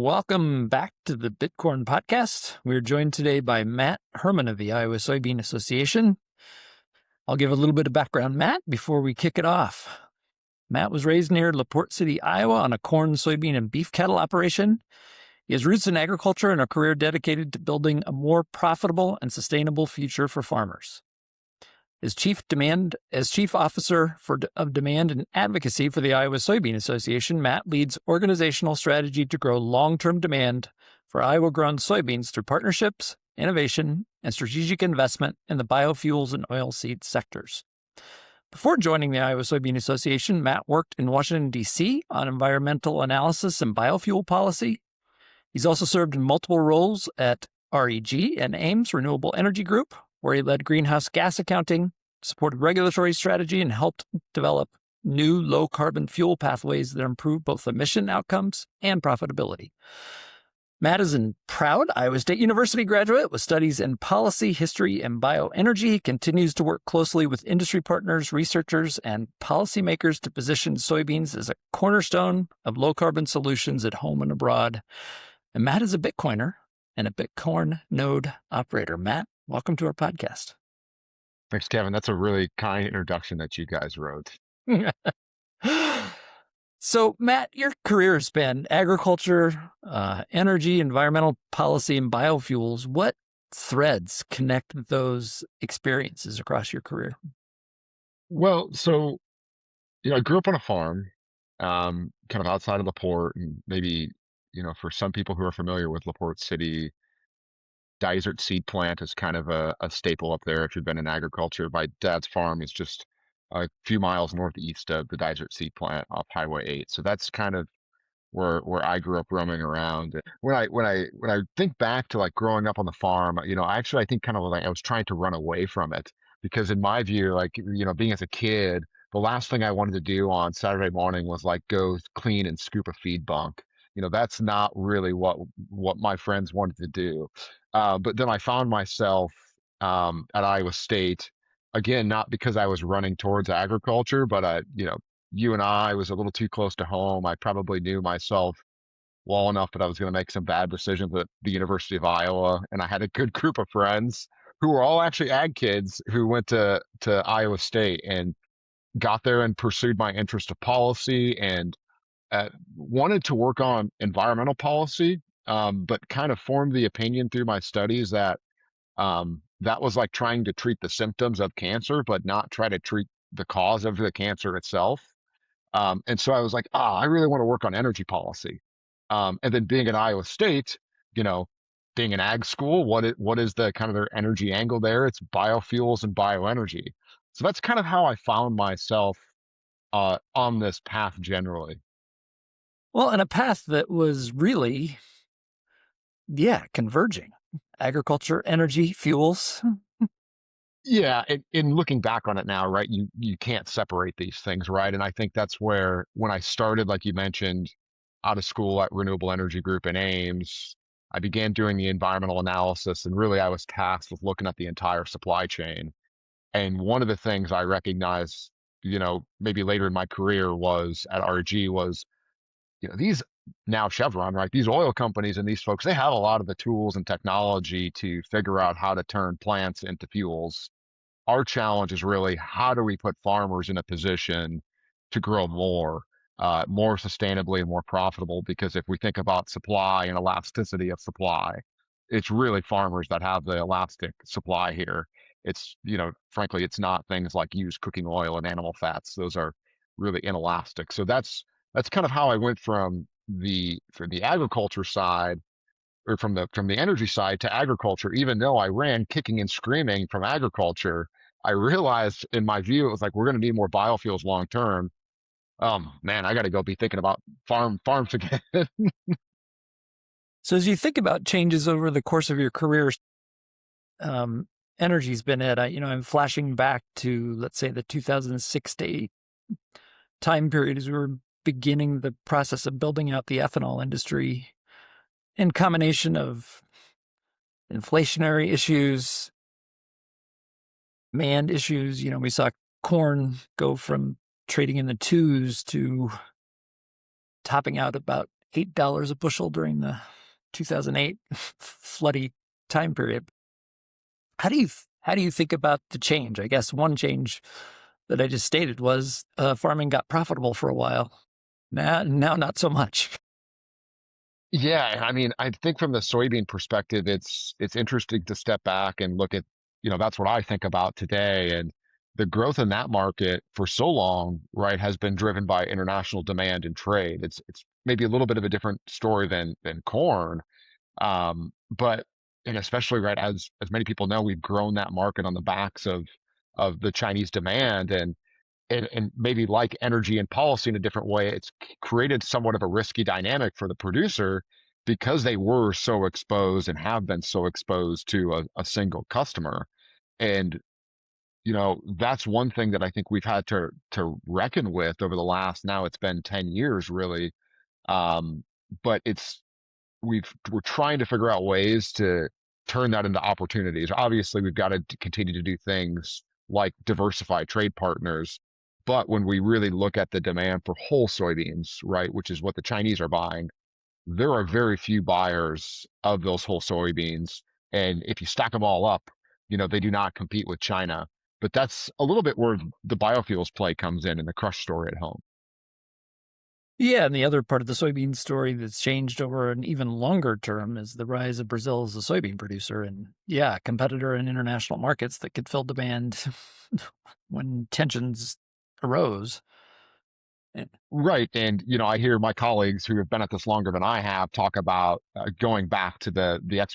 Welcome back to the Bitcoin podcast. We're joined today by Matt Herman of the Iowa Soybean Association. I'll give a little bit of background, Matt, before we kick it off. Matt was raised near LaPorte City, Iowa on a corn, soybean, and beef cattle operation. He has roots in agriculture and a career dedicated to building a more profitable and sustainable future for farmers. As chief officer of demand and advocacy for the Iowa Soybean Association, Matt leads organizational strategy to grow long-term demand for Iowa-grown soybeans through partnerships, innovation, and strategic investment in the biofuels and oilseed sectors. Before joining the Iowa Soybean Association, Matt worked in Washington, D.C. on environmental analysis and biofuel policy. He's also served in multiple roles at REG and Ames Renewable Energy Group, where he led greenhouse gas accounting, supported regulatory strategy, and helped develop new low-carbon fuel pathways that improve both emission outcomes and profitability. Matt is a proud Iowa State University graduate with studies in policy, history, and bioenergy. He continues to work closely with industry partners, researchers, and policymakers to position soybeans as a cornerstone of low-carbon solutions at home and abroad. And Matt is a Bitcoiner and a Bitcoin node operator. Matt, welcome to our podcast. Thanks, Kevin. That's a really kind introduction that you guys wrote. So, Matt, your career has been agriculture, energy, environmental policy, and biofuels. What threads connect those experiences across your career? Well, I grew up on a farm, kind of outside of LaPorte, and maybe, for some people who are familiar with LaPorte City, desert seed plant is kind of a staple up there if you've been in agriculture. My dad's farm is just a few miles northeast of the desert seed plant off Highway 8. So that's kind of where I grew up roaming around. When I think back to like growing up on the farm, I think kind of like I was trying to run away from it because in my view, like, being as a kid, the last thing I wanted to do on Saturday morning was like go clean and scoop a feed bunk. That's not really what my friends wanted to do. But then I found myself at Iowa State, again, not because I was running towards agriculture, but you and I was a little too close to home. I probably knew myself well enough that I was going to make some bad decisions at the University of Iowa, and I had a good group of friends who were all actually ag kids who went to Iowa State and got there and pursued my interest of policy and wanted to work on environmental policy, but kind of formed the opinion through my studies that that was like trying to treat the symptoms of cancer, but not try to treat the cause of the cancer itself. And so I was like, I really want to work on energy policy. And then being at Iowa State, you know, being an ag school, what is the kind of their energy angle there? It's biofuels and bioenergy. So that's kind of how I found myself on this path generally. Well, and a path that was really, converging. Agriculture, energy, fuels. Yeah, in looking back on it now, right, you can't separate these things, right? And I think that's where when I started, like you mentioned, out of school at Renewable Energy Group in Ames, I began doing the environmental analysis, and really I was tasked with looking at the entire supply chain. And one of the things I recognized, maybe later in my career was at RG was, these now Chevron, right? These oil companies and these folks, they have a lot of the tools and technology to figure out how to turn plants into fuels. Our challenge is really how do we put farmers in a position to grow more sustainably and more profitable? Because if we think about supply and elasticity of supply, it's really farmers that have the elastic supply here. It's, frankly, it's not things like used cooking oil and animal fats. Those are really inelastic. So that's kind of how I went from the agriculture side or from the energy side to agriculture. Even though I ran kicking and screaming from agriculture, I realized in my view it was like we're going to need more biofuels long term. Man, I got to go be thinking about farms again. So as you think about changes over the course of your career, energy's been it. I'm flashing back to, let's say, the 2006 to 8 time period as we were beginning the process of building out the ethanol industry in combination of inflationary issues, demand issues. We saw corn go from trading in the twos to topping out about $8 a bushel during the 2008 floody time period. How do you think about the change? I guess one change that I just stated was farming got profitable for a while. Now not so much. Yeah, I mean, I think from the soybean perspective, it's interesting to step back and look at, that's what I think about today. And the growth in that market for so long, right, has been driven by international demand and trade. It's maybe a little bit of a different story than corn. But and especially right as many people know, we've grown that market on the backs of the Chinese demand and maybe like energy and policy in a different way, it's created somewhat of a risky dynamic for the producer because they were so exposed and have been so exposed to a single customer. And, that's one thing that I think we've had to reckon with over the last, now it's been 10 years really. Um, but we're trying to figure out ways to turn that into opportunities. Obviously, we've got to continue to do things like diversify trade partners. But when we really look at the demand for whole soybeans, right, which is what the Chinese are buying, there are very few buyers of those whole soybeans. And if you stack them all up, they do not compete with China. But that's a little bit where the biofuels play comes in and the crush story at home. Yeah, and the other part of the soybean story that's changed over an even longer term is the rise of Brazil as a soybean producer and, yeah, competitor in international markets that could fill demand when tensions arose. Eh, Right. And, I hear my colleagues who have been at this longer than I have talk about going back to the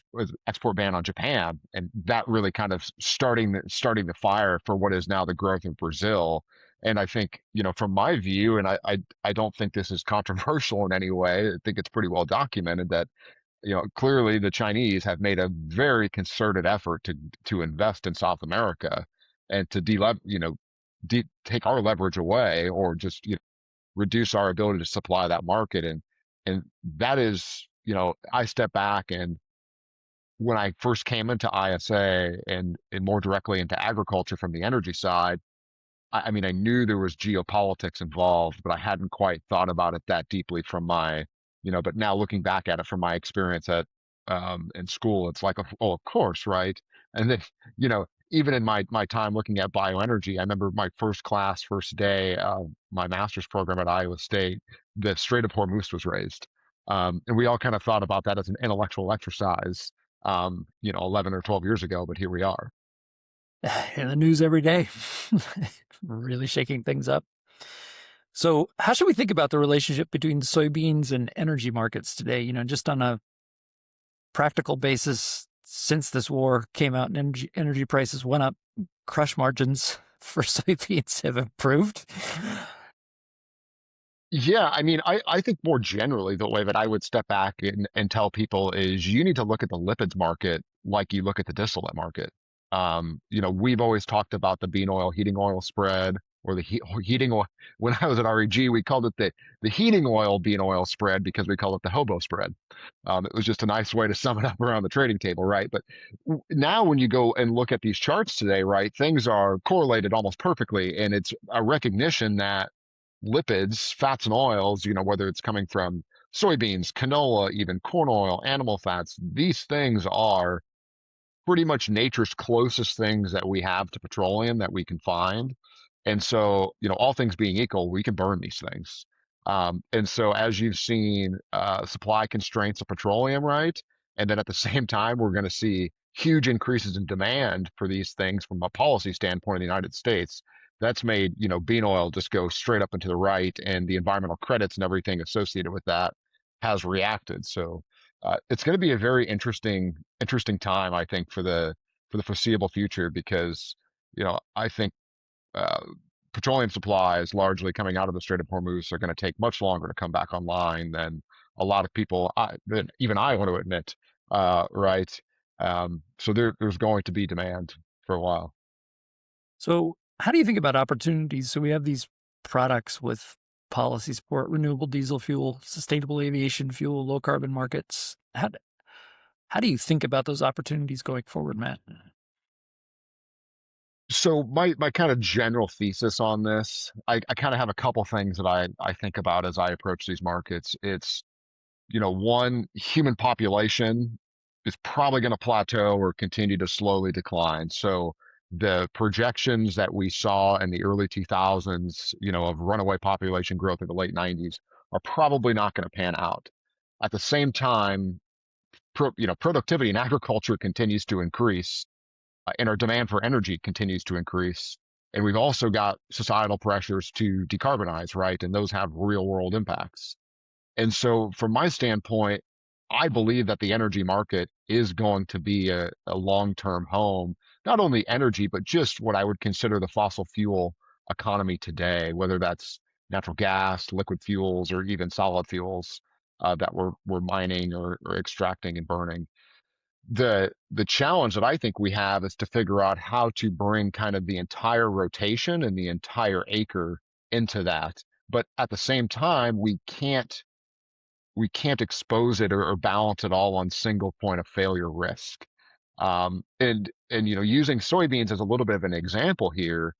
export ban on Japan, and that really kind of starting the fire for what is now the growth of Brazil. And I think, from my view, and I don't think this is controversial in any way. I think it's pretty well documented that, clearly the Chinese have made a very concerted effort to invest in South America and to take our leverage away or just, reduce our ability to supply that market. And that is, I step back and when I first came into ISA and more directly into agriculture from the energy side, I mean, I knew there was geopolitics involved, but I hadn't quite thought about it that deeply from but now looking back at it from my experience in school, it's like, oh, of course, right? And then, even in my time looking at bioenergy, I remember my first class, first day of my master's program at Iowa State, the Strait of Hormuz was raised. And we all kind of thought about that as an intellectual exercise, 11 or 12 years ago, but here we are. In the news every day, really shaking things up. So, how should we think about the relationship between soybeans and energy markets today? Just on a practical basis, since this war came out and energy prices went up, crush margins for soybeans have improved. Yeah, I mean, I think more generally, the way that I would step back and tell people is you need to look at the lipids market like you look at the distillate market. We've always talked about the bean oil heating oil spread or the heating oil. When I was at REG, we called it the heating oil bean oil spread because we call it the hobo spread. It was just a nice way to sum it up around the trading table, right? But now when you go and look at these charts today, right, things are correlated almost perfectly, and it's a recognition that lipids, fats and oils, whether it's coming from soybeans, canola, even corn oil, animal fats, these things are pretty much nature's closest things that we have to petroleum that we can find. And so, all things being equal, we can burn these things. And so, as you've seen supply constraints of petroleum, right? And then at the same time, we're going to see huge increases in demand for these things from a policy standpoint in the United States. That's made, bean oil just go straight up and to the right, and the environmental credits and everything associated with that has reacted. So, it's going to be a very interesting time, I think, for the foreseeable future because I think uh, petroleum supplies largely coming out of the Strait of Hormuz are going to take much longer to come back online than a lot of people, than even I want to admit, right? So there's going to be demand for a while. So, how do you think about opportunities? So, we have these products with policy support, renewable diesel fuel, sustainable aviation fuel, low carbon markets. How do you think about those opportunities going forward, Matt? So my kind of general thesis on this, I kind of have a couple things that I think about as I approach these markets. one, human population is probably going to plateau or continue to slowly decline. So the projections that we saw in the early 2000s, of runaway population growth in the late 90s are probably not going to pan out. At the same time, productivity in agriculture continues to increase, and our demand for energy continues to increase. And we've also got societal pressures to decarbonize, right? And those have real world impacts. And so, from my standpoint, I believe that the energy market is going to be a long term home, not only energy, but just what I would consider the fossil fuel economy today, whether that's natural gas, liquid fuels, or even solid fuels that we're mining or extracting and burning. The challenge that I think we have is to figure out how to bring kind of the entire rotation and the entire acre into that. But at the same time, we can't expose it or balance it all on single point of failure risk. And using soybeans as a little bit of an example here,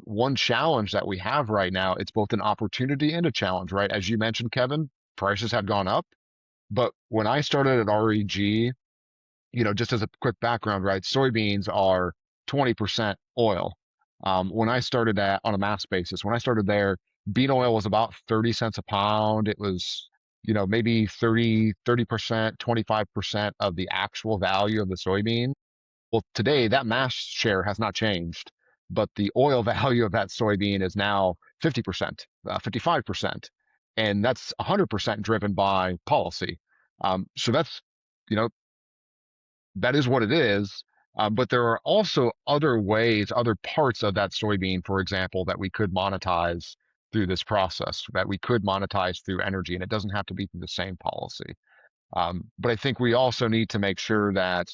one challenge that we have right now, it's both an opportunity and a challenge, right? As you mentioned, Kevin, prices have gone up. But when I started at REG, just as a quick background, right? Soybeans are 20% oil. When I started on a mass basis, when I started there, bean oil was about 30 cents a pound. It was, maybe 30%, 25% of the actual value of the soybean. Well, today that mass share has not changed, but the oil value of that soybean is now 50%, 55%. And that's 100% driven by policy. So you know, that is what it is. But there are also other ways, other parts of that soybean, for example, that we could monetize through this process, that we could monetize through energy, and it doesn't have to be through the same policy. But I think we also need to make sure that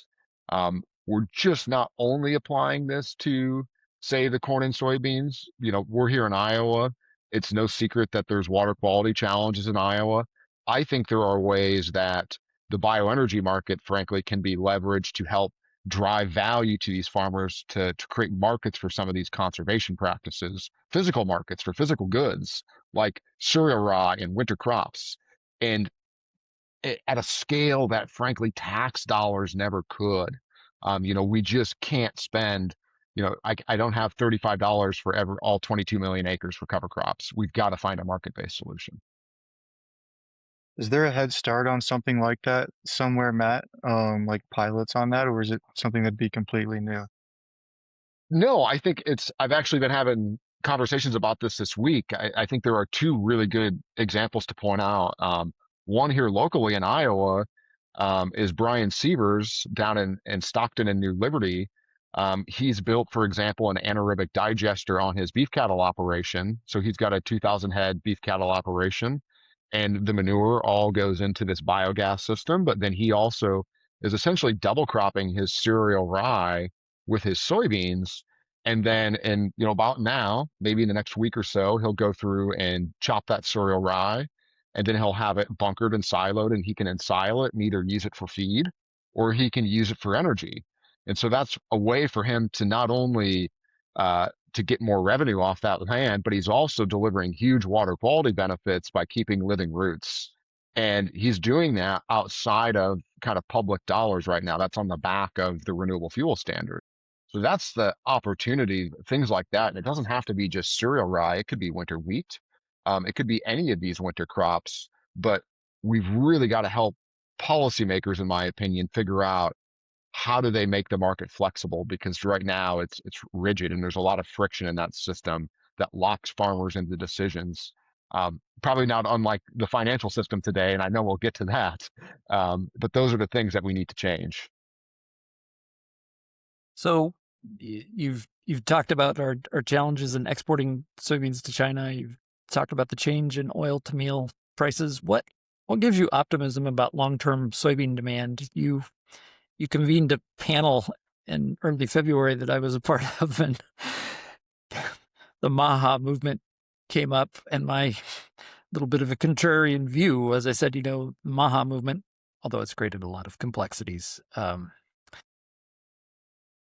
we're just not only applying this to, say, the corn and soybeans. We're here in Iowa. It's no secret that there's water quality challenges in Iowa. I think there are ways that the bioenergy market, frankly, can be leveraged to help drive value to these farmers to create markets for some of these conservation practices, physical markets for physical goods like cereal rye and winter crops. And at a scale that frankly tax dollars never could. We just can't spend, I don't have $35 for all 22 million acres for cover crops. We've got to find a market-based solution. Is there a head start on something like that somewhere, Matt? Like pilots on that, or is it something that'd be completely new? No, I've actually been having conversations about this week. I think there are two really good examples to point out. One here locally in Iowa is Brian Sievers down in Stockton and New Liberty. He's built, for example, an anaerobic digester on his beef cattle operation. So he's got a 2,000 head beef cattle operation, and the manure all goes into this biogas system. But then he also is essentially double cropping his cereal rye with his soybeans. And then about now, maybe in the next week or so, he'll go through and chop that cereal rye, and then he'll have it bunkered and siloed, and he can ensile it and either use it for feed or he can use it for energy. And so that's a way for him to not only to get more revenue off that land, but he's also delivering huge water quality benefits by keeping living roots. And he's doing that outside of kind of public dollars right now. That's on the back of the renewable fuel standard. So that's the opportunity, things like that. And it doesn't have to be just cereal rye. It could be winter wheat. It could be any of these winter crops. But we've really got to help policymakers, in my opinion, figure out how do they make the market flexible? Because right now it's rigid and there's a lot of friction in that system that locks farmers into decisions. Probably not unlike the financial system today, and I know we'll get to that. But those are the things that we need to change. So you've talked about our challenges in exporting soybeans to China. You've talked about the change in oil to meal prices. What gives you optimism about long-term soybean demand? You convened a panel in early February that I was a part of, and the Maha movement came up, and my little bit of a contrarian view, as I said, the Maha movement, although it's created a lot of complexities,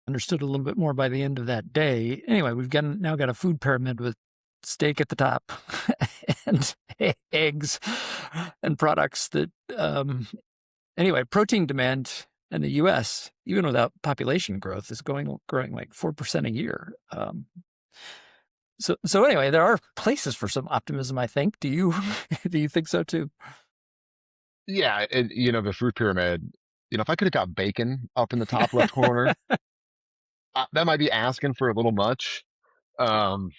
understood a little bit more by the end of that day. Anyway, we've now got a food pyramid with steak at the top and eggs and products that, anyway, protein demand in the US, even without population growth, is growing like 4% a year. So anyway, there are places for some optimism, I think. Do you do you think so too? Yeah, and the food pyramid. If I could have got bacon up in the top left corner, that might be asking for a little much. Um,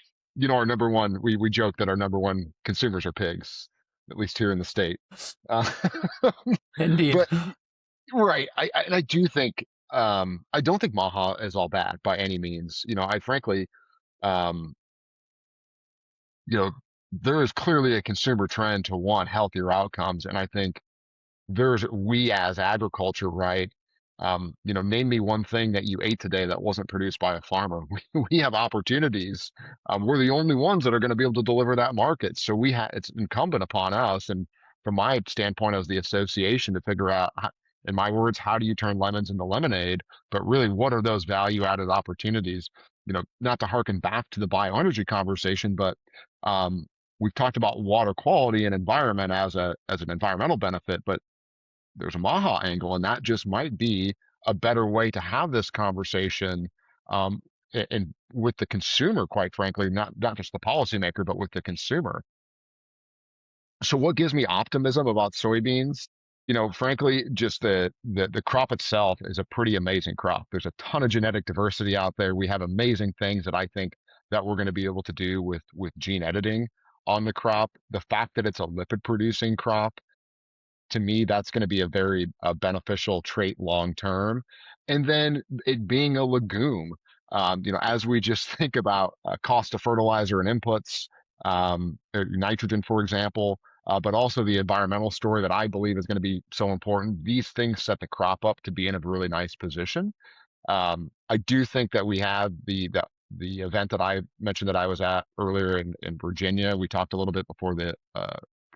our number one, we joke that our number one consumers are pigs, at least here in the state. Uh, Indeed. but right, and I do think, I don't think Maha is all bad by any means. I frankly, um, you know, there is clearly a consumer trend to want healthier outcomes, and I think we as agriculture, right? Name me one thing that you ate today that wasn't produced by a farmer. We have opportunities. We're the only ones that are going to be able to deliver that market. So it's incumbent upon us. And from my standpoint as the association to figure out, in my words, how do you turn lemons into lemonade? But really, what are those value added opportunities? Not to harken back to the bioenergy conversation, but we've talked about water quality and environment as an environmental benefit, but there's a Maha angle, and that just might be a better way to have this conversation, um, and with the consumer, quite frankly, not just the policymaker, but with the consumer. So, what gives me optimism about soybeans? Frankly, just the crop itself is a pretty amazing crop. There's a ton of genetic diversity out there. We have amazing things that I think that we're going to be able to do with gene editing on the crop. The fact that it's a lipid producing crop, to me, that's going to be a very beneficial trait long term. And then it being a legume, as we just think about cost of fertilizer and inputs, nitrogen, for example, but also the environmental story that I believe is going to be so important. These things set the crop up to be in a really nice position. I do think that we have the event that I mentioned that I was at earlier in Virginia. We talked a little bit before the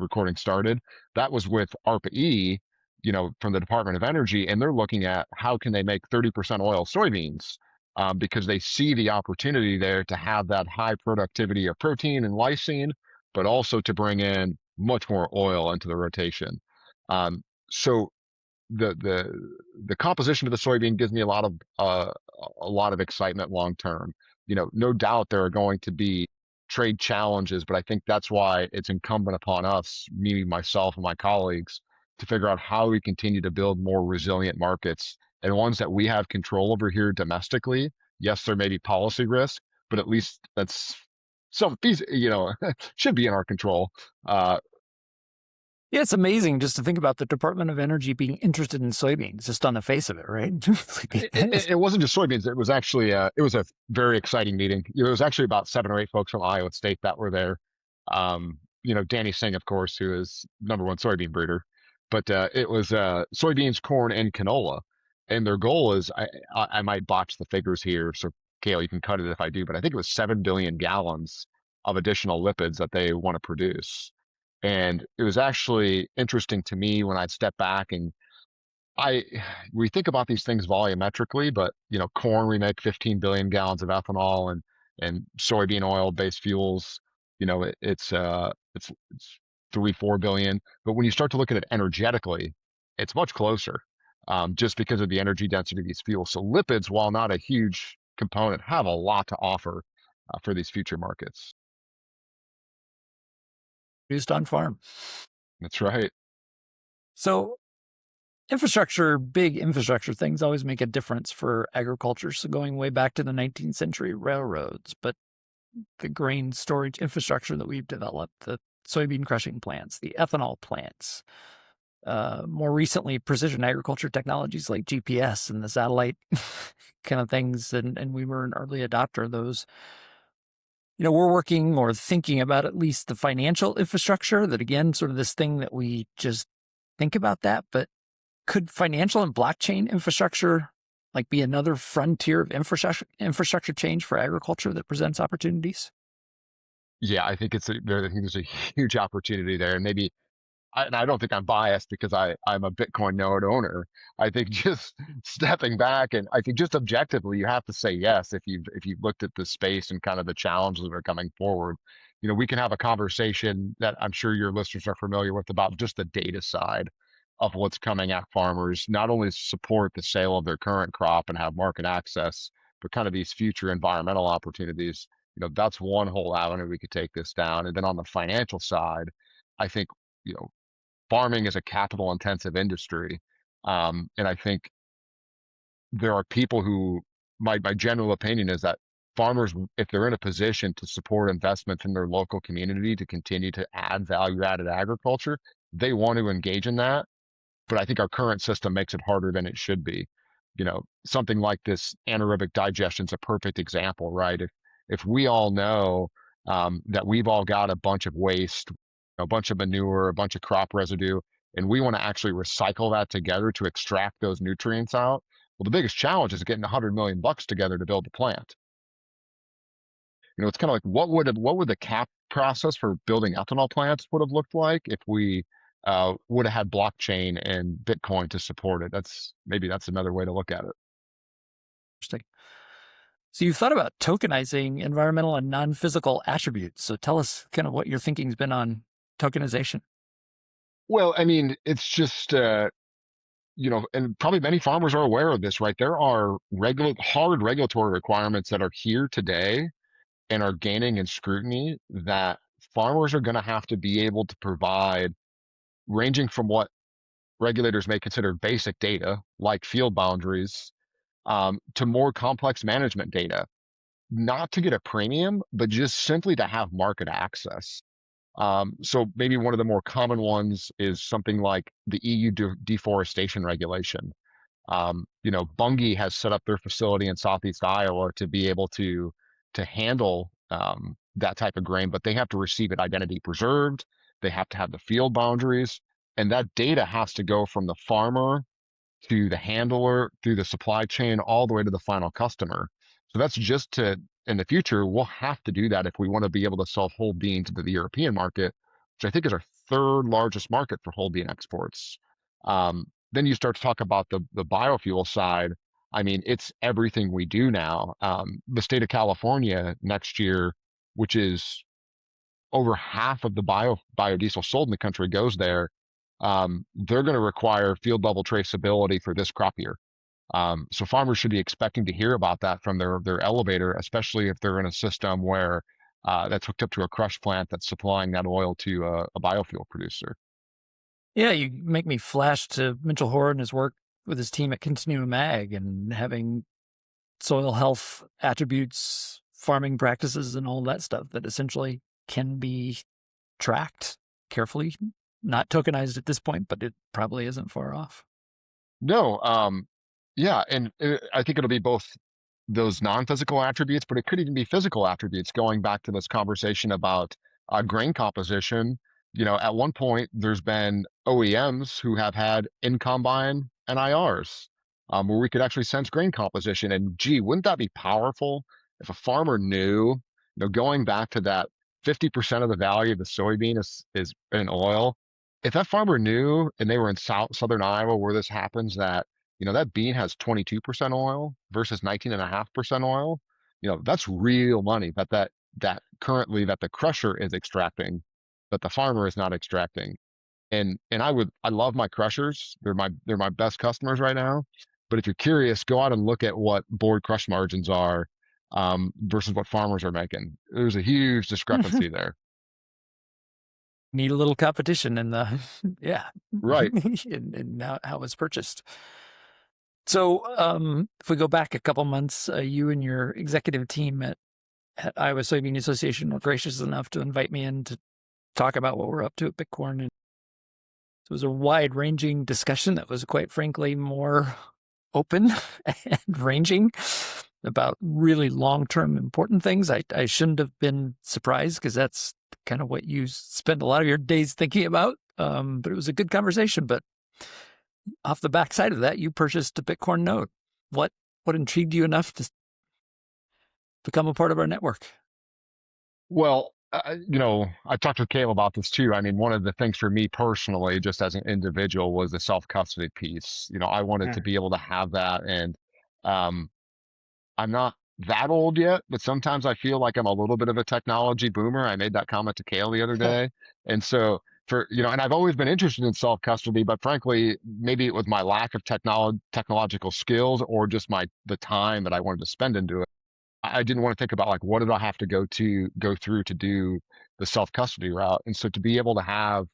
recording started. That was with ARPA-E, from the Department of Energy, and they're looking at how can they make 30% oil soybeans, because they see the opportunity there to have that high productivity of protein and lysine, but also to bring in much more oil into the rotation. So the composition of the soybean gives me a lot of excitement long term. No doubt there are going to be trade challenges, but I think that's why it's incumbent upon us, me, myself, and my colleagues, to figure out how we continue to build more resilient markets and ones that we have control over here domestically. Yes, there may be policy risk, but at least that's some piece, should be in our control. Yeah, it's amazing just to think about the Department of Energy being interested in soybeans, just on the face of it, right? It wasn't just soybeans. It was actually it was a very exciting meeting. There was actually about 7 or 8 folks from Iowa State that were there. Danny Singh, of course, who is #1 soybean breeder, but it was soybeans, corn, and canola, and their goal is I might botch the figures here, so Kale, you can cut it if I do, but I think it was 7 billion gallons of additional lipids that they want to produce. And it was actually interesting to me when I'd step back and I we think about these things volumetrically, but corn, we make 15 billion gallons of ethanol, and soybean oil based fuels, it's 3-4 billion. But when you start to look at it energetically, it's much closer, just because of the energy density of these fuels. So lipids, while not a huge component, have a lot to offer for these future markets. Produced on farm. That's right. So big infrastructure things always make a difference for agriculture. So going way back to the 19th century, railroads, but the grain storage infrastructure that we've developed, the soybean crushing plants, the ethanol plants, more recently, precision agriculture technologies like GPS and the satellite kind of things. And we were an early adopter of those. We're working or thinking about at least the financial infrastructure that, again, sort of this thing that we just think about that, but could financial and blockchain infrastructure be another frontier of infrastructure change for agriculture that presents opportunities? Yeah, I think there's a huge opportunity there, and maybe and I don't think I'm biased because I'm a Bitcoin node owner. I think just stepping back, and I think just objectively, you have to say yes if you've looked at the space and kind of the challenges that are coming forward. We can have a conversation that I'm sure your listeners are familiar with about just the data side of what's coming at farmers, not only to support the sale of their current crop and have market access, but kind of these future environmental opportunities. That's one whole avenue we could take this down. And then on the financial side, I think, you know, farming is a capital intensive industry. And I think there are people who, my general opinion is that farmers, if they're in a position to support investments in their local community to continue to add value added agriculture, they want to engage in that. But I think our current system makes it harder than it should be. Something like this anaerobic digestion is a perfect example, right? If we all know that we've all got a bunch of waste, a bunch of manure, a bunch of crop residue, and we want to actually recycle that together to extract those nutrients out. Well, the biggest challenge is getting $100 million together to build the plant. It's kind of like what would the cap process for building ethanol plants would have looked like if we would have had blockchain and Bitcoin to support it. That's another way to look at it. Interesting. So you've thought about tokenizing environmental and non-physical attributes. So tell us kind of what your thinking's been on tokenization. Well, I mean, it's just and probably many farmers are aware of this, right? There are hard regulatory requirements that are here today and are gaining in scrutiny that farmers are going to have to be able to provide, ranging from what regulators may consider basic data, like field boundaries, to more complex management data, not to get a premium, but just simply to have market access. So maybe one of the more common ones is something like the EU deforestation regulation. Bunge has set up their facility in Southeast Iowa to be able to handle that type of grain, but they have to receive it identity preserved. They have to have the field boundaries, and that data has to go from the farmer to the handler through the supply chain all the way to the final customer. So that's in the future, we'll have to do that if we want to be able to sell whole beans into the European market, which I think is our third largest market for whole bean exports. Then you start to talk about the biofuel side. I mean, it's everything we do now. The state of California next year, which is over half of the biodiesel sold in the country goes there. They're going to require field level traceability for this crop year. So farmers should be expecting to hear about that from their elevator, especially if they're in a system where that's hooked up to a crush plant that's supplying that oil to a biofuel producer. Yeah, you make me flash to Mitchell Hoare and his work with his team at Continuum Ag and having soil health attributes, farming practices, and all that stuff that essentially can be tracked carefully. Not tokenized at this point, but it probably isn't far off. No, yeah, and I think it'll be both those non-physical attributes, but it could even be physical attributes. Going back to this conversation about grain composition, at one point there's been OEMs who have had in-combine NIRs, where we could actually sense grain composition. And gee, wouldn't that be powerful if a farmer knew, going back to that 50% of the value of the soybean is in oil. If that farmer knew, and they were in southern Iowa where this happens, that that bean has 22% oil versus 19.5% oil. That's real money that currently that the crusher is extracting, but the farmer is not extracting. And I love my crushers. They're my best customers right now. But if you're curious, go out and look at what board crush margins are versus what farmers are making. There's a huge discrepancy there. Need a little competition in the, yeah. Right. and how it's purchased. So if we go back a couple months, you and your executive team at Iowa Soybean Association were gracious enough to invite me in to talk about what we're up to at Bitcorn. And it was a wide-ranging discussion that was, quite frankly, more open and ranging about really long-term important things. I shouldn't have been surprised because that's kind of what you spend a lot of your days thinking about. But it was a good conversation. But off the backside of that, you purchased a Bitcoin node. What intrigued you enough to become a part of our network? Well, I talked with Caleb about this too. I mean, one of the things for me personally, just as an individual, was the self-custody piece. I wanted to Yeah. be able to have that. And um, I'm not that old yet, but sometimes I feel like I'm a little bit of a technology boomer. I made that comment to Kale the other day. And so and I've always been interested in self-custody, but frankly, maybe it was my lack of technological skills or just the time that I wanted to spend into it. I didn't want to think about like what did I have to go through to do the self-custody route. And so to be able to have,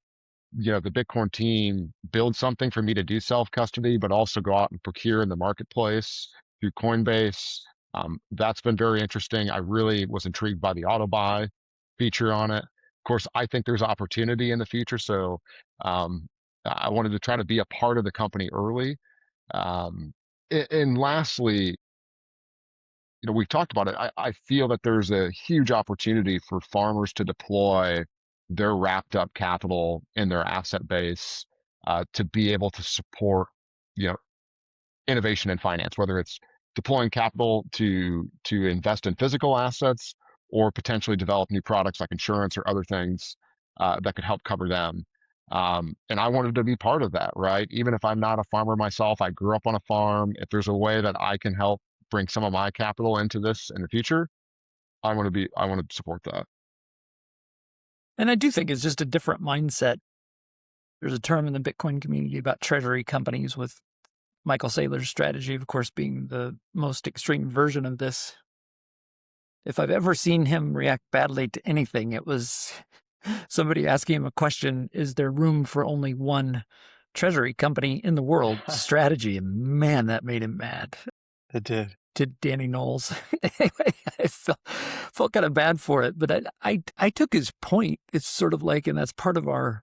the Bitcoin team build something for me to do self-custody, but also go out and procure in the marketplace through Coinbase. That's been very interesting. I really was intrigued by the auto buy feature on it. Of course, I think there's opportunity in the future. So I wanted to try to be a part of the company early. And lastly, we've talked about it. I feel that there's a huge opportunity for farmers to deploy their wrapped up capital in their asset base to be able to support, you know, innovation in finance, whether it's deploying capital to invest in physical assets or potentially develop new products like insurance or other things that could help cover them. And I wanted to be part of that, right? Even if I'm not a farmer myself, I grew up on a farm. If there's a way that I can help bring some of my capital into this in the future, I want to support that. And I do think it's just a different mindset. There's a term in the Bitcoin community about treasury companies, with Michael Saylor's strategy, of course, being the most extreme version of this. If I've ever seen him react badly to anything, it was somebody asking him a question: is there room for only one treasury company in the world? Strategy. And man, that made him mad. It did. To Danny Knowles. Anyway, I felt kind of bad for it, but I took his point. It's sort of like, and that's part of our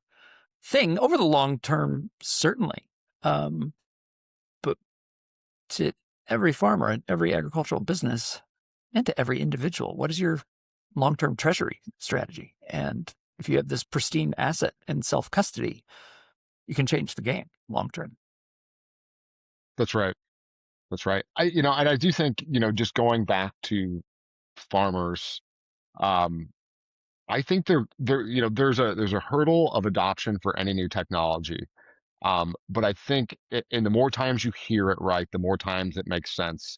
thing over the long term, certainly. But to every farmer and every agricultural business, and to every individual, what is your long-term treasury strategy? And if you have this pristine asset and self-custody, you can change the game long-term. That's right. That's right. And I do think, just going back to farmers, um, I think there's a hurdle of adoption for any new technology. But I think and the more times you hear it right, the more times it makes sense.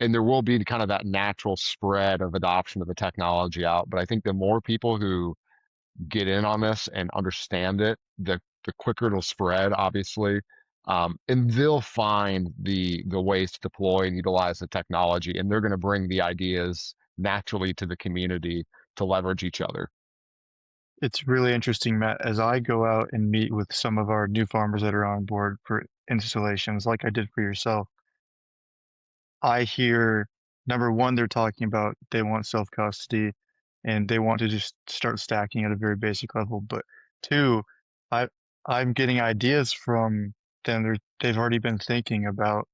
And there will be kind of that natural spread of adoption of the technology out. But I think the more people who get in on this and understand it, the quicker it'll spread, obviously. And they'll find the ways to deploy and utilize the technology, and they're going to bring the ideas naturally to the community to leverage each other. It's really interesting, Matt, as I go out and meet with some of our new farmers that are on board for installations, like I did for yourself. I hear, number one, they're talking about they want self-custody and they want to just start stacking at a very basic level. But two, I I'm getting ideas from them. They've already been thinking about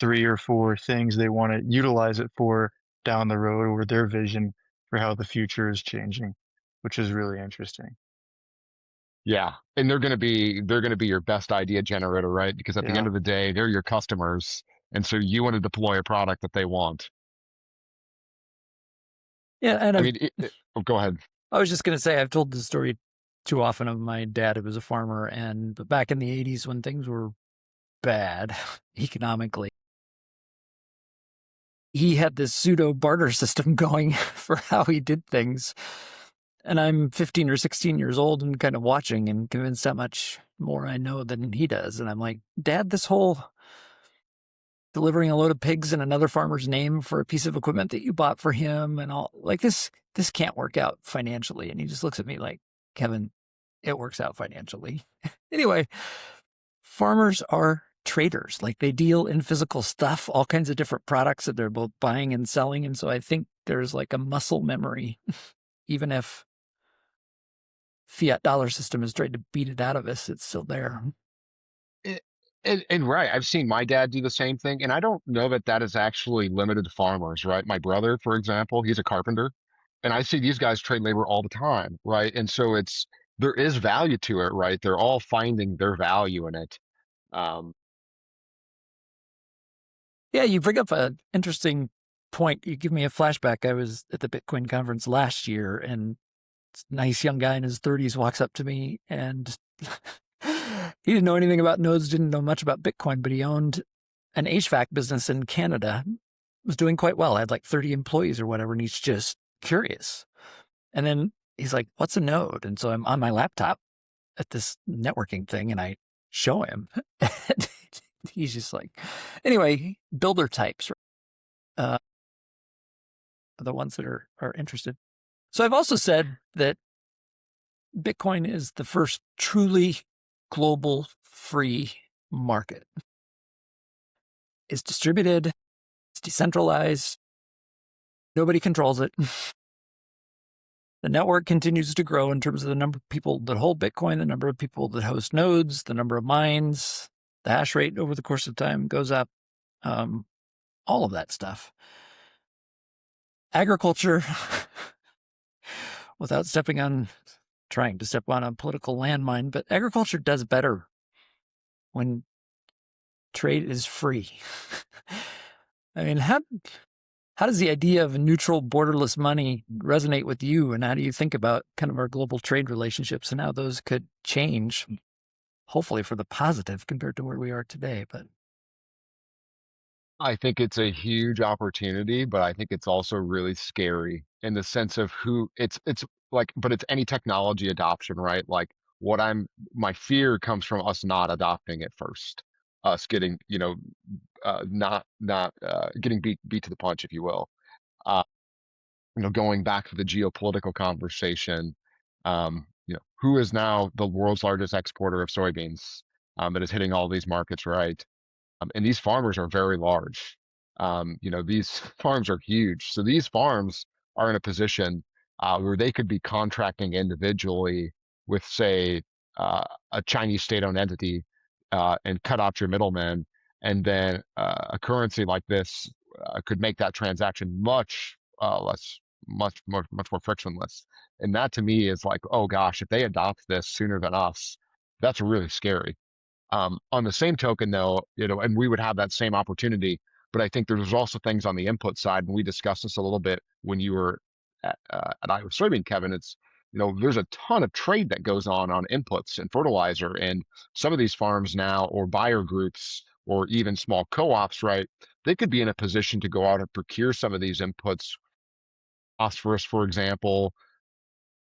3 or 4 things they want to utilize it for down the road, or their vision for how the future is changing, which is really interesting. Yeah, and they're going to be your best idea generator, right? Because at the end Yeah. of the day, they're your customers, and so you want to deploy a product that they want. Yeah, and I mean, oh, go ahead. I was just going to say, I've told this story too often of my dad, who was a farmer, but back in the 80s when things were bad economically, he had this pseudo barter system going for how he did things. And I'm 15 or 16 years old and kind of watching and convinced how much more I know than he does. And I'm like, Dad, this whole delivering a load of pigs in another farmer's name for a piece of equipment that you bought for him and all, like, this can't work out financially. And he just looks at me like, Kevin, it works out financially. Anyway, farmers are traders. Like, they deal in physical stuff, all kinds of different products that they're both buying and selling. And so I think there's like a muscle memory, even if fiat dollar system has tried to beat it out of us, it's still there. Eh, and right, I've seen my dad do the same thing, and I don't know that that is actually limited to farmers, right? My brother, for example, he's a carpenter, and I see these guys trade labor all the time, right? And so there is value to it, right? They're all finding their value in it. Um, Yeah, you bring up an interesting point, you give me a flashback. I was at the Bitcoin conference last year, and this nice young guy in his 30s walks up to me, and he didn't know anything about nodes, didn't know much about Bitcoin, but he owned an HVAC business in Canada, was doing quite well, had like 30 employees or whatever, and he's just curious. And then he's like, what's a node? And so I'm on my laptop at this networking thing, and I show him. And he's just like, anyway, builder types, are the ones that are interested. So I've also said that Bitcoin is the first truly global free market. It's distributed, it's decentralized, nobody controls it. The network continues to grow in terms of the number of people that hold Bitcoin, the number of people that host nodes, the number of mines, the hash rate over the course of time goes up, all of that stuff. Agriculture, without trying to step on a political landmine, but agriculture does better when trade is free. I mean, how does the idea of a neutral, borderless money resonate with you? And how do you think about kind of our global trade relationships and how those could change, hopefully for the positive compared to where we are today? But I think it's a huge opportunity, but I think it's also really scary in the sense of who it's like, but it's any technology adoption, right? Like my fear comes from us not adopting it first, us getting, not getting beat to the punch, if you will. Uh, going back to the geopolitical conversation, who is now the world's largest exporter of soybeans, that is hitting all these markets, right? And these farmers are very large. These farms are huge. So these farms are in a position where they could be contracting individually with, say, a Chinese state-owned entity, and cut out your middleman. And then a currency like this could make that transaction much more frictionless. And that to me is like, oh gosh, if they adopt this sooner than us, that's really scary. On the same token, though, and we would have that same opportunity, but I think there's also things on the input side, and we discussed this a little bit when you were at Iowa Soybean, Kevin. It's there's a ton of trade that goes on inputs and fertilizer, and some of these farms now, or buyer groups, or even small co-ops, right? They could be in a position to go out and procure some of these inputs, phosphorus, for example,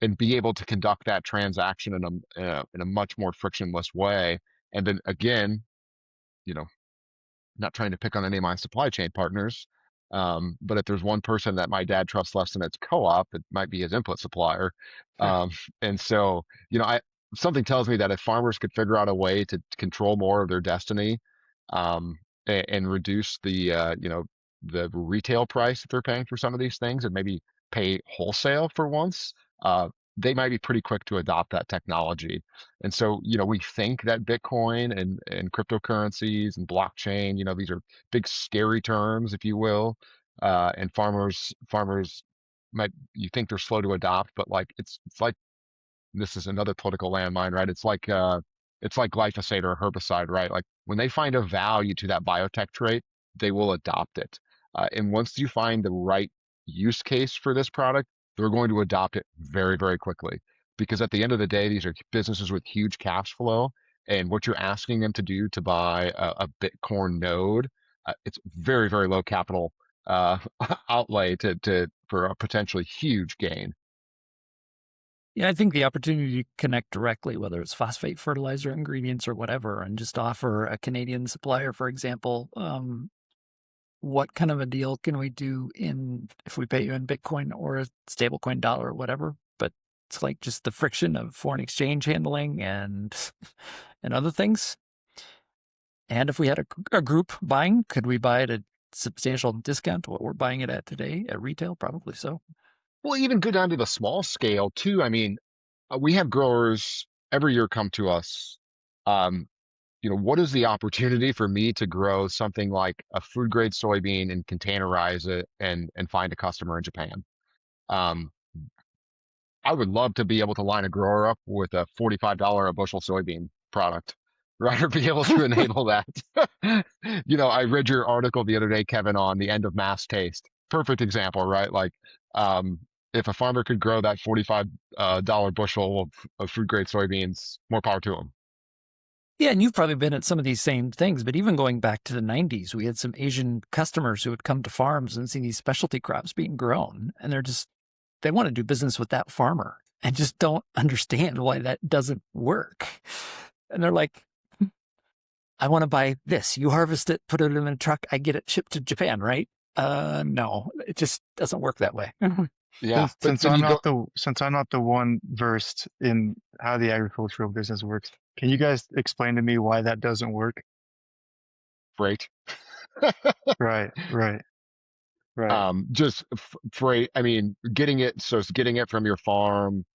and be able to conduct that transaction in a much more frictionless way. And then again, you know, not trying to pick on any of my supply chain partners, but if there's one person that my dad trusts less than its co-op, it might be his input supplier. Um, and so, something tells me that if farmers could figure out a way to control more of their destiny, and reduce the retail price that they're paying for some of these things, and maybe pay wholesale for once, they might be pretty quick to adopt that technology. And so, we think that Bitcoin and cryptocurrencies and blockchain, these are big scary terms, if you will. And farmers you think they're slow to adopt, but like it's like, this is another political landmine, right? It's like glyphosate or herbicide, right? Like when they find a value to that biotech trait, they will adopt it. And once you find the right use case for this product, they're going to adopt it very, very quickly. Because at the end of the day, these are businesses with huge cash flow. And what you're asking them to do to buy a Bitcoin node, it's very, very low capital outlay for a potentially huge gain. yeah, I think the opportunity to connect directly, whether it's phosphate fertilizer ingredients or whatever, and just offer a Canadian supplier, for example, what kind of a deal can we do if we pay you in Bitcoin or a stablecoin dollar or whatever? But it's like just the friction of foreign exchange handling and other things. And if we had a group buying, could we buy at a substantial discount to what we're buying it at today at retail? Probably so. Well, even go down to the small scale too. I mean, we have growers every year come to us. Um, what is the opportunity for me to grow something like a food grade soybean and containerize it and find a customer in Japan? Um, I would love to be able to line a grower up with a $45 a bushel soybean product, right? Or be able to enable that. I read your article the other day, Kevin, on the end of mass taste. perfect example, right? Like, if a farmer could grow that $45 bushel of food grade soybeans, more power to them. Yeah, and you've probably been at some of these same things, but even going back to the 90s, we had some Asian customers who would come to farms and see these specialty crops being grown, and they want to do business with that farmer and just don't understand why that doesn't work. And they're like, I want to buy this. You harvest it, put it in a truck, I get it shipped to Japan, right? No, it just doesn't work that way. Yeah, but Since then I'm you go, not the one versed in how the agricultural business works, can you guys explain to me why that doesn't work? freight. Right, right, right. Just freight. I mean, it's getting it from your farm,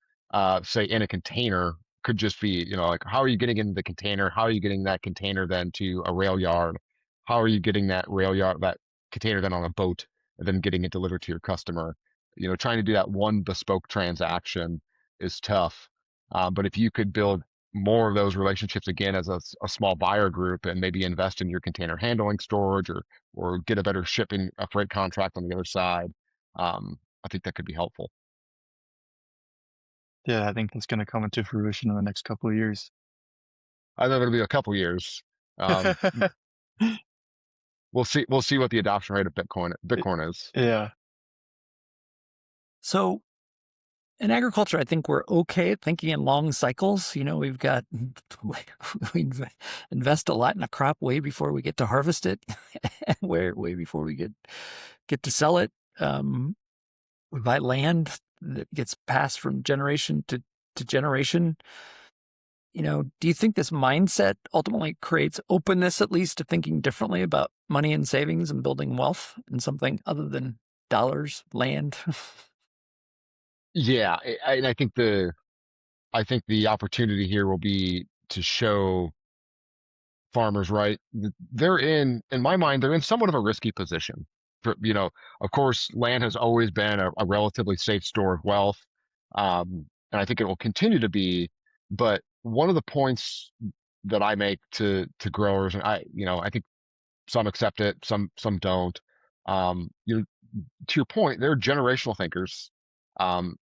say in a container could just be, like, how are you getting into the container? How are you getting that container then to a rail yard? How are you getting that container then on a boat and then getting it delivered to your customer? Trying to do that one bespoke transaction is tough. But if you could build more of those relationships again as a small buyer group and maybe invest in your container handling storage or get a better a freight contract on the other side. I think that could be helpful. Yeah, I think that's going to come into fruition in the next couple of years. I think it'll be a couple years. Um, we'll see. We'll see what the adoption rate of Bitcoin is. Yeah. So in agriculture, I think we're okay at thinking in long cycles. We've got, we invest a lot in a crop way before we get to harvest it, way before we get to sell it. We buy land that gets passed from generation to generation. Do you think this mindset ultimately creates openness, at least, to thinking differently about money and savings and building wealth in something other than dollars, land? Yeah, and I think the opportunity here will be to show farmers, right? In my mind, they're in somewhat of a risky position. Of course, land has always been a relatively safe store of wealth, and I think it will continue to be. But one of the points that I make to growers, and I think some accept it, some don't. To your point, they're generational thinkers.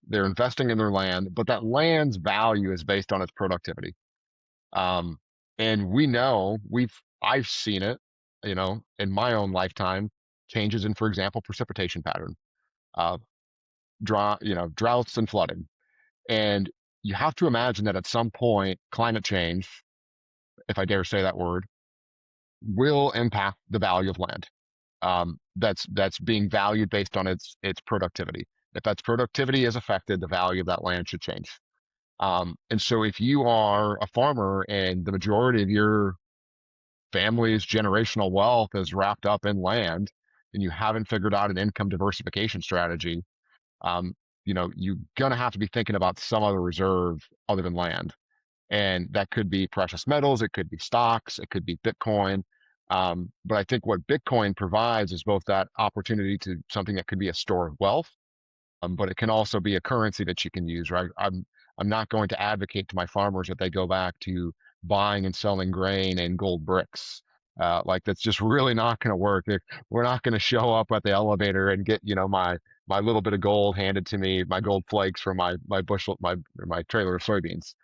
They're investing in their land, but that land's value is based on its productivity. Um, and I've seen it, in my own lifetime, changes in, for example, precipitation pattern, uh, droughts and flooding. And you have to imagine that at some point, climate change, if I dare say that word, will impact the value of land. That's being valued based on its productivity. If that's productivity is affected, the value of that land should change. And so if you are a farmer and the majority of your family's generational wealth is wrapped up in land and you haven't figured out an income diversification strategy, um, you're going to have to be thinking about some other reserve other than land. And that could be precious metals, it could be stocks, it could be Bitcoin. But I think what Bitcoin provides is both that opportunity to something that could be a store of wealth, but it can also be a currency that you can use, right? I'm not going to advocate to my farmers that they go back to buying and selling grain and gold bricks. Like that's just really not going to work. We're not going to show up at the elevator and get, my little bit of gold handed to me, my gold flakes from my bushel, my trailer of soybeans.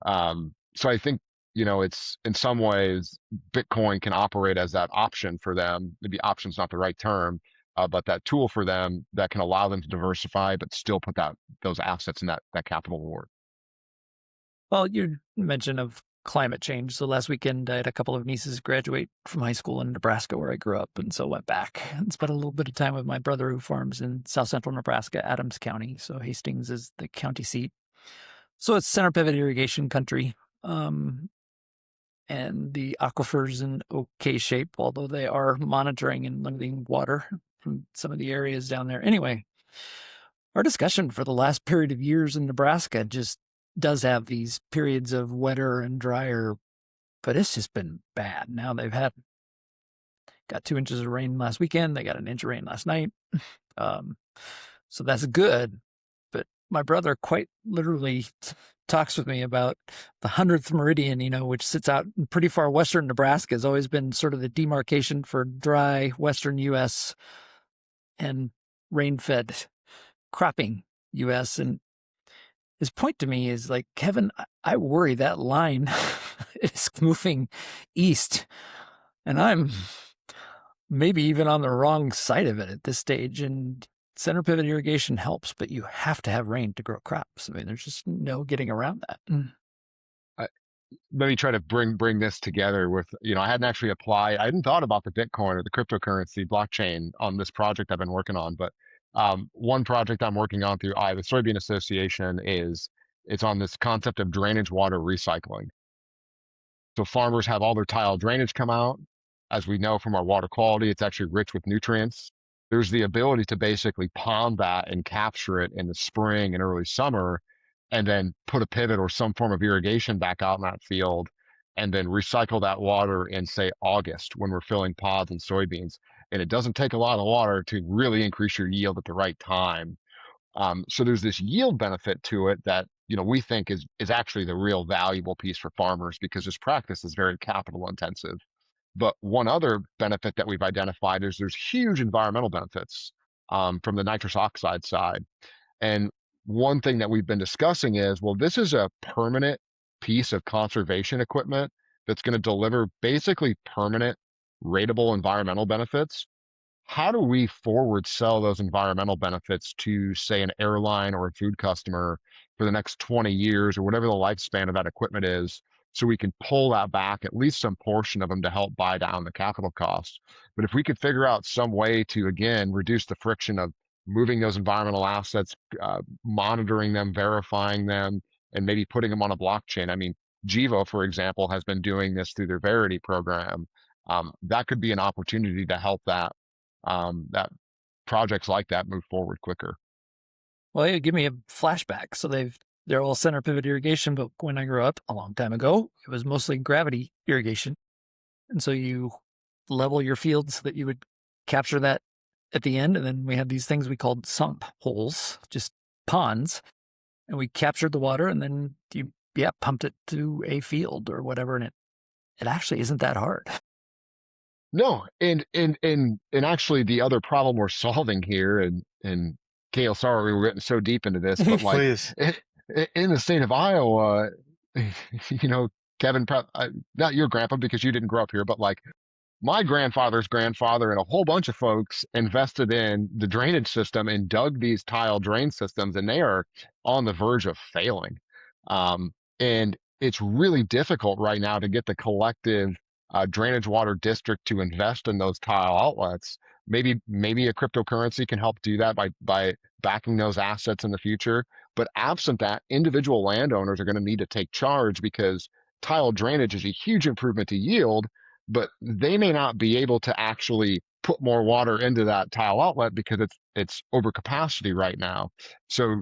So I think, it's in some ways Bitcoin can operate as that option for them. Maybe option's not the right term, but that tool for them that can allow them to diversify, but still put those assets in that capital reward. Well, you mentioned of climate change. So last weekend, I had a couple of nieces graduate from high school in Nebraska, where I grew up, and so went back and spent a little bit of time with my brother who farms in south central Nebraska, Adams County. So Hastings is the county seat. So it's center pivot irrigation country. And the aquifers in okay shape, although they are monitoring and limiting water from some of the areas down there. Anyway, our discussion for the last period of years in Nebraska just does have these periods of wetter and drier, but it's just been bad. Now got 2 inches of rain last weekend. They got an inch of rain last night. So that's good. But my brother quite literally talks with me about the 100th meridian, which sits out in pretty far western Nebraska, has always been sort of the demarcation for dry western U.S. And rain-fed cropping U.S. And his point to me is like, Kevin, I worry that line is moving east, and I'm maybe even on the wrong side of it at this stage. And center pivot irrigation helps, but you have to have rain to grow crops. I mean, there's just no getting around that. Let me try to bring this together with, I hadn't actually applied. I hadn't thought about the Bitcoin or the cryptocurrency blockchain on this project I've been working on. But one project I'm working on through Iowa Soybean Association it's on this concept of drainage water recycling. So farmers have all their tile drainage come out. As we know from our water quality, it's actually rich with nutrients. There's the ability to basically pond that and capture it in the spring and early summer, and then put a pivot or some form of irrigation back out in that field, and then recycle that water in, say, August when we're filling pods and soybeans. And it doesn't take a lot of water to really increase your yield at the right time. So there's this yield benefit to it that we think is actually the real valuable piece for farmers, because this practice is very capital intensive. But one other benefit that we've identified is there's huge environmental benefits from the nitrous oxide side. And one thing that we've been discussing is, well, this is a permanent piece of conservation equipment that's going to deliver basically permanent ratable environmental benefits. How do we forward sell those environmental benefits to, say, an airline or a food customer for the next 20 years or whatever the lifespan of that equipment is, so we can pull that back, at least some portion of them, to help buy down the capital costs? But if we could figure out some way to, again, reduce the friction of moving those environmental assets, monitoring them, verifying them, and maybe putting them on a blockchain. I mean, Gevo, for example, has been doing this through their Verity program. That could be an opportunity to help that projects like that move forward quicker. Well, yeah, give me a flashback. So they're all center pivot irrigation, but when I grew up a long time ago, it was mostly gravity irrigation. And so you level your field so that you would capture that at the end. And then we had these things we called sump holes, just ponds. And we captured the water and then you pumped it to a field or whatever. And it actually isn't that hard. No, and actually the other problem we're solving here, and Kale, sorry we were getting so deep into this, but like Please. in the state of Iowa, Kevin, not your grandpa because you didn't grow up here, but like my grandfather's grandfather and a whole bunch of folks invested in the drainage system and dug these tile drain systems, and they are on the verge of failing. And it's really difficult right now to get the collective drainage water district to invest in those tile outlets. Maybe a cryptocurrency can help do that by backing those assets in the future. But absent that, individual landowners are going to need to take charge, because tile drainage is a huge improvement to yield, but they may not be able to actually put more water into that tile outlet because it's over capacity right now. So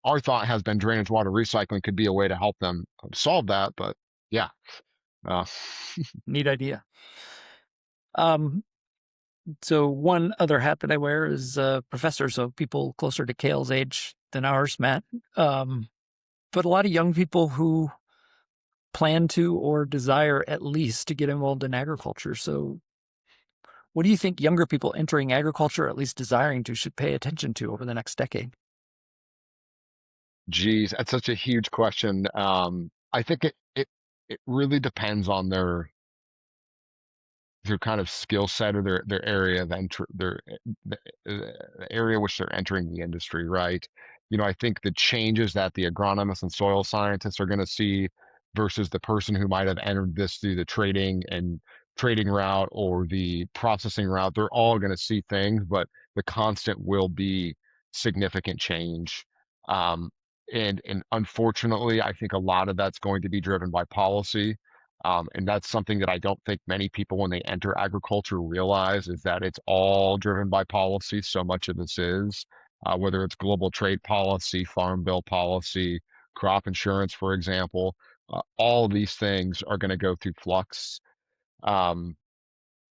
our thought has been drainage water recycling could be a way to help them solve that. But yeah, uh, Neat idea. So one other hat that I wear is a professor, so people closer to Kale's age than ours, Matt. But a lot of young people who plan to or desire at least to get involved in agriculture. So what do you think younger people entering agriculture, or at least desiring to, should pay attention to over the next decade? geez, that's such a huge question. I think it really depends on their kind of skill set, or their area of entry, the area which they're entering the industry, right? I think the changes that the agronomists and soil scientists are going to see versus the person who might have entered this through the trading route or the processing route, they're all going to see things, but the constant will be significant change. Um, and unfortunately, I think a lot of that's going to be driven by policy. And that's something that I don't think many people, when they enter agriculture, realize, is that it's all driven by policy. So much of this is, whether it's global trade policy, farm bill policy, crop insurance, for example, all of these things are going to go through flux. Um,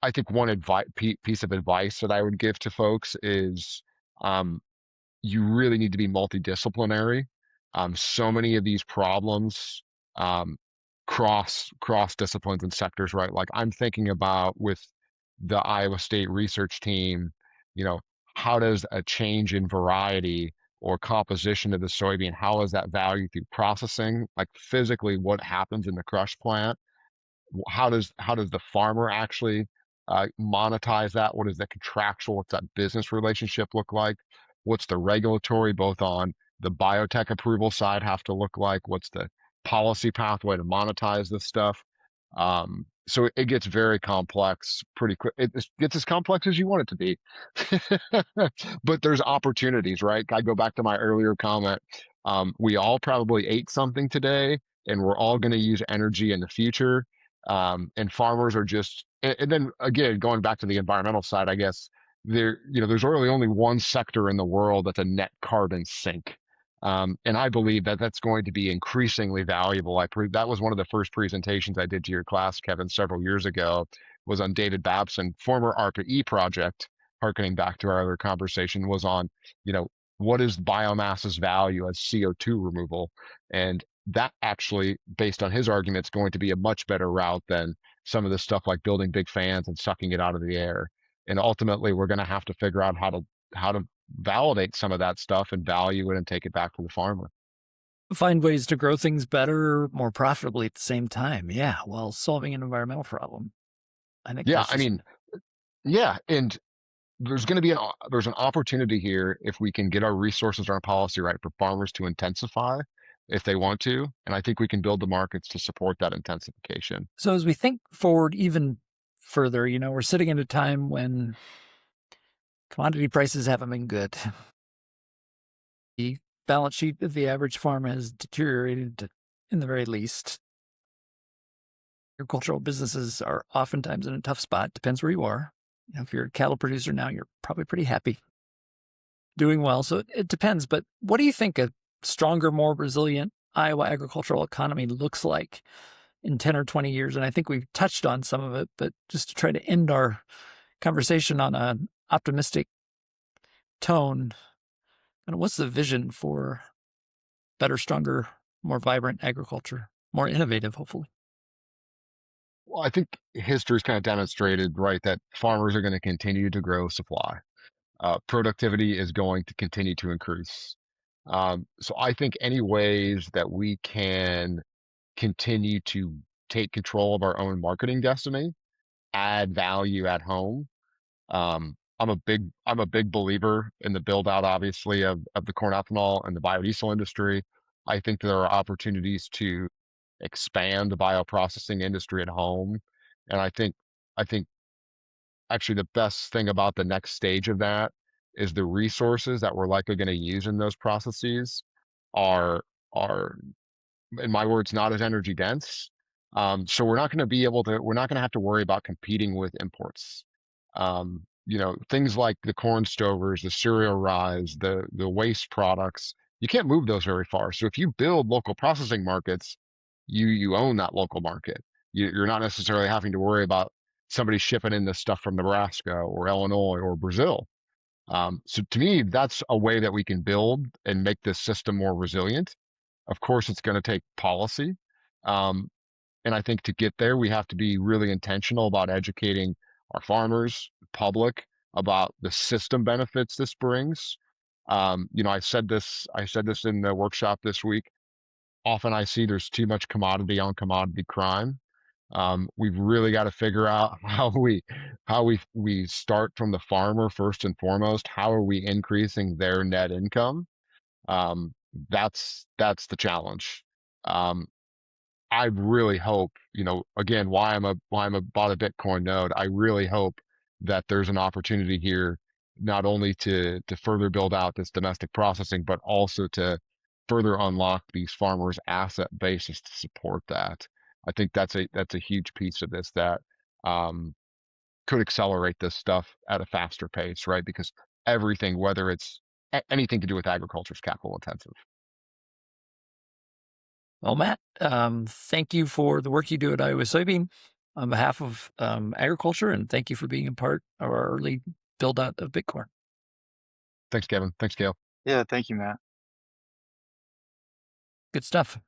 I think one piece of advice that I would give to folks is, um, you really need to be multidisciplinary. So many of these problems um, cross disciplines and sectors, right? Like I'm thinking about with the Iowa State research team, you know, how does a change in variety or composition of the soybean, how is that value through processing? Like physically, what happens in the crush plant? How does the farmer actually monetize that? What is the contractual? What's that business relationship look like? What's the regulatory, both on the biotech approval side, have to look like? What's the policy pathway to monetize this stuff? So it gets very complex pretty quick. It gets as complex as you want it to be. But there's opportunities, right? I go back to my earlier comment. We all probably ate something today, and we're all going to use energy in the future. And farmers are just, and then again, going back to the environmental side, I guess there's really only one sector in the world that's a net carbon sink. And I believe that that's going to be increasingly valuable. That was one of the first presentations I did to your class, Kevin, several years ago, was on David Babson, former ARPA-E project, harkening back to our other conversation, was on, you know, what is biomass's value as CO2 removal? And that actually, based on his argument, is going to be a much better route than some of the stuff like building big fans and sucking it out of the air. And ultimately, we're going to have to figure out how to validate some of that stuff and value it and take it back to the farmer. Find ways to grow things better, more profitably at the same time. Yeah, while solving an environmental problem. I think Yeah, that's I just mean, yeah, and there's going to be there's an opportunity here if we can get our resources, our policy right for farmers to intensify if they want to, and I think we can build the markets to support that intensification. so. As we think forward even further, we're sitting at a time when commodity prices haven't been good. The balance sheet of the average farmer has deteriorated, in the very least. Agricultural businesses are oftentimes in a tough spot. Depends where you are. If you're a cattle producer now, you're probably pretty happy, doing well. So it depends. But what do you think a stronger, more resilient Iowa agricultural economy looks like in 10 or 20 years? And I think we've touched on some of it, but just to try to end our conversation on an optimistic tone, what's the vision for better, stronger, more vibrant agriculture, more innovative, hopefully? Well, I think history's kind of demonstrated, right, that farmers are going to continue to grow supply. Productivity is going to continue to increase. So I think any ways that we can continue to take control of our own marketing destiny, add value at home. I'm a big believer in the build out, obviously, of the corn ethanol and the biodiesel industry. I think there are opportunities to expand the bioprocessing industry at home. And I think actually the best thing about the next stage of that is the resources that we're likely going to use in those processes are, in my words, not as energy dense. So we're not going to have to worry about competing with imports. Things like the corn stovers, the cereal rye, the waste products, you can't move those very far. So if you build local processing markets, you own that local market. You're not necessarily having to worry about somebody shipping in this stuff from Nebraska or Illinois or Brazil. So to me, that's a way that we can build and make this system more resilient. Of course, it's going to take policy. Um, and I think to get there, we have to be really intentional about educating our farmers, public, about the system benefits this brings. I said this in the workshop this week. Often I see there's too much commodity on commodity crime. We've really got to figure out how we start from the farmer first and foremost. How are we increasing their net income? Um, that's the challenge. Um, I really hope, again, why I'm about a Bitcoin node. I really hope that there's an opportunity here, not only to further build out this domestic processing, but also to further unlock these farmers' asset bases to support that. I think that's a huge piece of this that um, could accelerate this stuff at a faster pace, right? Because everything, whether it's anything to do with agriculture, is capital intensive. Well, Matt, thank you for the work you do at Iowa Soybean on behalf of agriculture, and thank you for being a part of our early build out of Bitcoin. Thanks, Kevin. Thanks, Gail. Yeah, thank you, Matt. Good stuff.